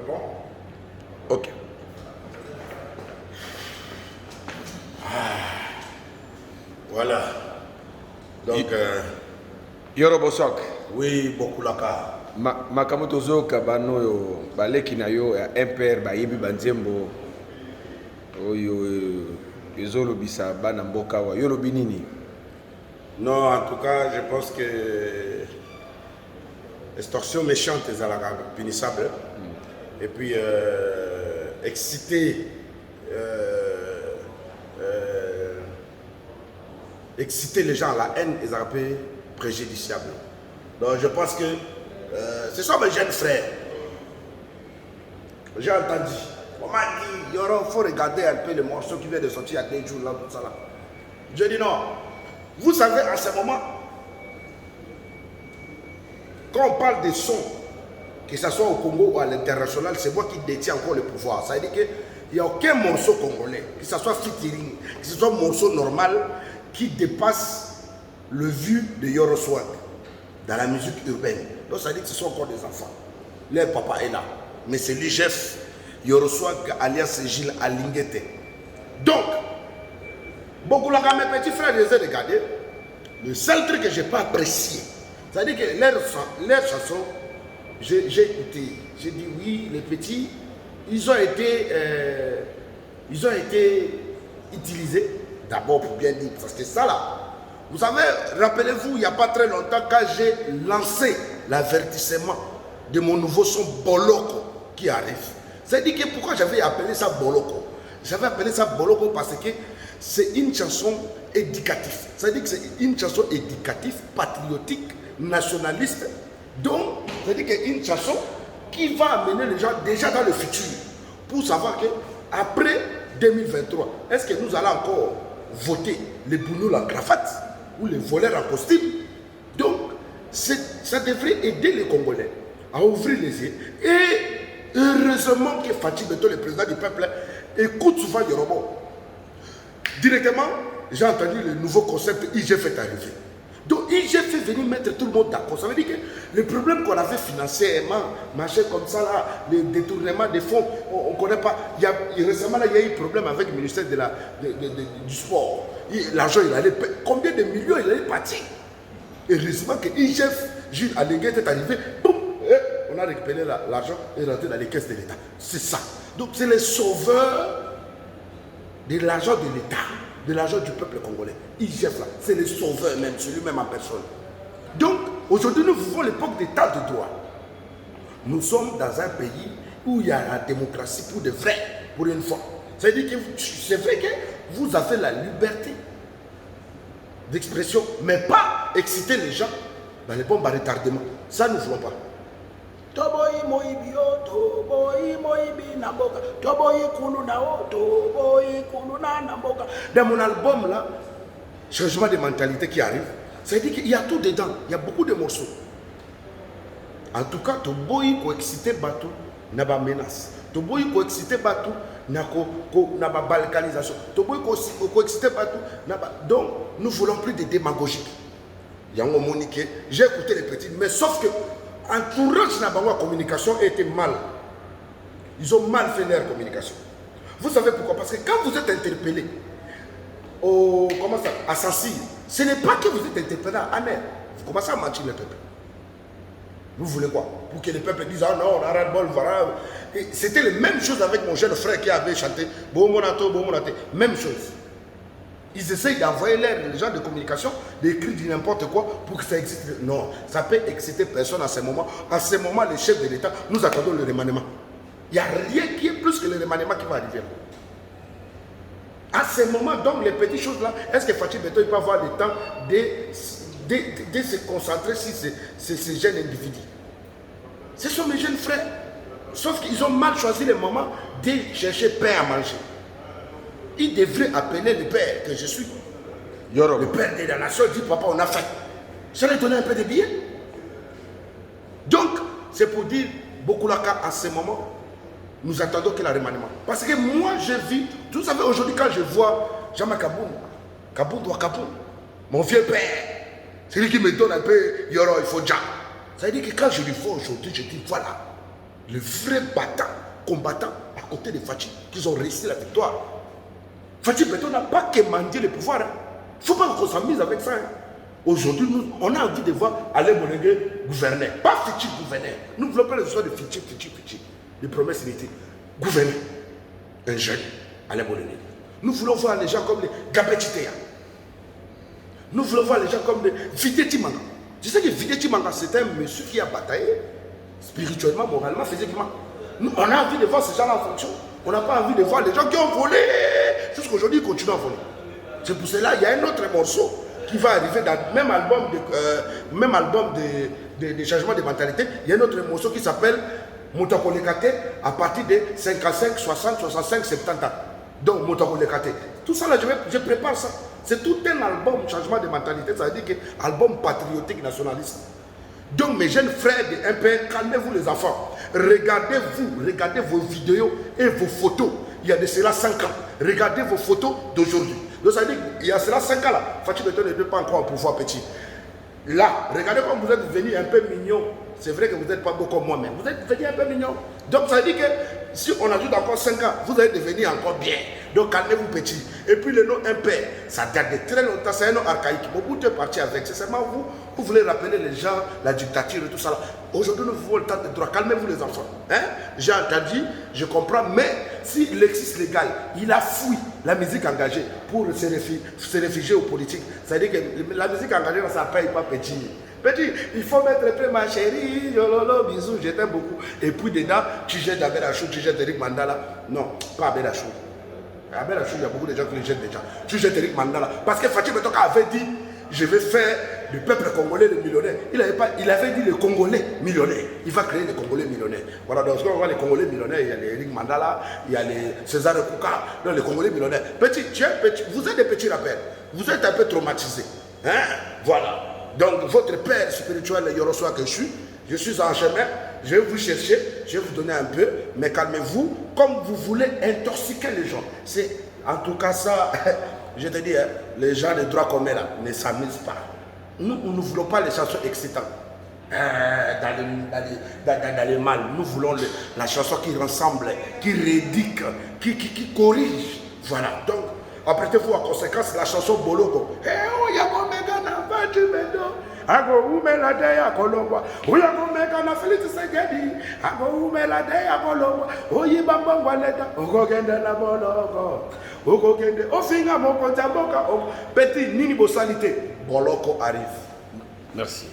C'est bon? Ok. Voilà. Donc, Yorobosok. oui, beaucoup là. Makamoto zoka bano yo baleki na yo ya MPR bayibi banzembo oyo ezolobisa bana mboka wa yolobi nini? Non, en tout cas, je pense que extorsion méchante est punissable. Et puis, exciter les gens à la haine est un peu préjudiciable. Donc, je pense que ce sont mes jeunes frères. J'ai entendu. On m'a dit, il faut regarder un peu le morceau qui vient de sortir il y a 2 jours, là, tout ça là. Je dis non. Vous savez, à ce moment, quand on parle des sons, que ce soit au Congo ou à l'international, c'est moi qui détiens encore le pouvoir. Ça veut dire qu'il n'y a aucun morceau congolais, que ce soit featuring, que ce soit un morceau normal, qui dépasse le vu de Yoro Swag dans la musique urbaine. Donc ça veut dire que ce sont encore des enfants. Leur papa est là. Mais c'est l'IGF Yoro Swag alias Gilles Alingete. Donc, beaucoup de mes petits frères les ont regardés. Le seul truc que je n'ai pas apprécié, c'est-à-dire que leurs chansons, j'ai écouté. J'ai dit oui, les petits, ils ont été utilisés d'abord pour bien dire, parce que ça là, vous savez, rappelez-vous, il n'y a pas très longtemps, quand j'ai lancé l'avertissement de mon nouveau son Boloko qui arrive. C'est-à-dire que pourquoi j'avais appelé ça Boloko? J'avais appelé ça Boloko parce que c'est une chanson éducative. C'est-à-dire que c'est une chanson éducative, patriotique, nationaliste. Donc, c'est-à-dire que c'est une chanson qui va amener les gens déjà dans le futur pour savoir qu'après 2023, est-ce que nous allons encore voter les bounouls en cravate ou les voleurs en costume? Donc, ça devrait aider les Congolais à ouvrir les yeux. Et heureusement que Fatou Beto, le président du peuple, écoute souvent Yorobo. Directement, j'ai entendu le nouveau concept IGF est arrivé. Donc IGF fait venir mettre tout le monde d'accord. Ça veut dire que le problème qu'on avait financièrement, machin comme ça, là, le détournement des fonds, on ne connaît pas. Récemment, là, il y a eu problème avec le ministère du sport. L'argent, il allait payer. Combien de millions il allait partir? Et heureusement que IGF, Jules Alingete est arrivé, boum, on a récupéré l'argent et rentré dans les caisses de l'État. C'est ça. Donc c'est les sauveurs de l'argent de l'État, de l'argent du peuple congolais. IGF là, c'est le sauveur même, c'est lui-même en personne. Donc, aujourd'hui, nous vivons l'époque d'état de droit. Nous sommes dans un pays où il y a la démocratie pour de vrai, pour une fois. C'est-à-dire que c'est vrai que vous avez la liberté d'expression, mais pas exciter les gens dans les bombes à retardement. Ça, nous ne voulons pas. Toboyi moibio, toboyi moibi namboka, toboyi kulunao, toboyi kuluna namboka. Dans mon album là, changement de mentalité qui arrive, ça veut dire qu'il y a tout dedans, il y a beaucoup de morceaux. En tout cas, toboyi ko exciter bateau, n'a pas menace. Toboyi ko exciter bateau, n'a pas balkanisation. Toboyi ko exciter bateau, n'a pas. Donc, nous voulons plus de démagogie. Yango Monique, j'ai écouté les petits, mais sauf que entourage de la communication était mal. Ils ont mal fait leur communication. Vous savez pourquoi? Parce que quand vous êtes interpellé à Saint-Cyr, ce n'est pas que vous êtes interpellé à Amer. Vous commencez à mentir le peuple. Vous voulez quoi? Pour que le peuple dise ah non, on a ras-le-bol, voilà. C'était la même chose avec mon jeune frère qui avait chanté Bomonato, Bomonato. Même chose. Ils essayent d'envoyer les gens de communication, d'écrire du n'importe quoi pour que ça existe. Non, ça peut exciter personne à ce moment. À ce moment, les chefs de l'État, nous attendons le remaniement. Il n'y a rien qui est plus que le remaniement qui va arriver. À ce moment, donc, les petites choses là, est-ce que Fatou Beto peut avoir le temps de se concentrer sur ces jeunes individus? Ce sont mes jeunes frères. Sauf qu'ils ont mal choisi le moment de chercher pain à manger. Il devrait appeler le père que je suis. Le père de la nation dit papa, on a faim. Ça lui donner un peu de billets. Donc, c'est pour dire, beaucoup là à ce moment, nous attendons que le remaniement. Parce que moi, je vis, vous savez, aujourd'hui, quand je vois Jean-Marc Kaboun, mon vieux père, c'est lui qui me donne un peu Yoro, il faut déjà. Ça veut dire que quand je lui vois aujourd'hui, je dis voilà, les vrais combattants à côté de Fachi, qui ont réussi la victoire. Fachi Beton n'a pas quémandé le pouvoir. Il ne faut pas qu'on s'amuse avec ça. Hein. Aujourd'hui, on a envie de voir Alain Molengue gouverner. Pas Fichi gouverner. Nous ne voulons pas les histoires de Fichi. Les promesses inutiles. Gouverner. Un jeune, Alain Molengue. Nous voulons voir les gens comme les Gabetitea. Nous voulons voir les gens comme les Videti Manga. Tu sais que Videti Manga, c'est un monsieur qui a bataillé spirituellement, moralement, physiquement. Nous, on a envie de voir ces gens-là en fonction. On n'a pas envie de voir les gens qui ont volé. Jusqu'aujourd'hui, ils continuent à voler. C'est pour cela qu'il y a un autre morceau qui va arriver dans le même album de changement de mentalité. Il y a un autre morceau qui s'appelle Moutakolekate à partir de 55, 60, 65, 70 ans. Donc Moutakolekate. Tout ça là, je prépare ça. C'est tout un album changement de mentalité. Ça veut dire que album patriotique nationaliste. Donc mes jeunes frères de MPR, calmez-vous les enfants. Regardez vos vidéos et vos photos. Il y a de cela 5 ans. Regardez vos photos d'aujourd'hui. Donc ça veut dire qu'il y a cela 5 ans là. Fachi Beton n'est pas encore en pouvoir petit. Là, regardez comme vous êtes venu un peu mignon. C'est vrai que vous n'êtes pas beau comme moi, mais vous êtes venu un peu mignon. Donc ça veut dire que si on ajoute encore 5 ans, vous allez devenir encore bien. Donc calmez-vous petit. Et puis le nom impère, ça date de très longtemps, c'est un nom archaïque. Beaucoup est parti avec. C'est seulement vous voulez rappeler les gens, la dictature et tout ça. Aujourd'hui, nous vivons le temps de droit. Calmez-vous les enfants. Hein? J'ai entendu, je comprends, mais si l'exercice légal, il a fui la musique engagée pour se réfugier aux politiques, ça veut dire que la musique engagée, ça ne paye pas petit. Petit, il faut mettre le prix, ma chérie, yololo, bisous, je t'aime beaucoup. Et puis dedans, tu jettes Abel Achou, tu jettes Eric Mandala. Non, pas Abel Achou. Abel Achou, il y a beaucoup de gens qui le jettent déjà. Tu jettes Eric Mandala. Parce que Fachi Beton avait dit, je vais faire le peuple congolais le millionnaire. Il avait dit le Congolais millionnaire. Il va créer les Congolais millionnaires. Voilà, donc quand on voit les Congolais millionnaires, il y a les Eric Mandala, il y a les César Kouka, donc les Congolais millionnaires. Petit, vous êtes des petits rappels. Vous êtes un peu traumatisés. Hein? Voilà. Donc, votre père spirituel, Yorosoa que je suis en chemin, je vais vous chercher, je vais vous donner un peu, mais calmez-vous, comme vous voulez intoxiquer les gens. C'est en tout cas ça, je te dis, hein, les gens de droit commun là ne s'amusent pas. Nous ne voulons pas les chansons excitantes. Dans les mal, nous voulons la chanson qui ressemble, qui rédique, qui corrige. Voilà, donc, apprêtez-vous en conséquence la chanson Boloko. Ago umela de ya kolongwa uya komeka na Felix Segedi ago umela de ya kolongwa oyi bambangwa leta okogende na boloko okogende ofinga moko tamboka petit nini bosalité Boloko arrive. Merci.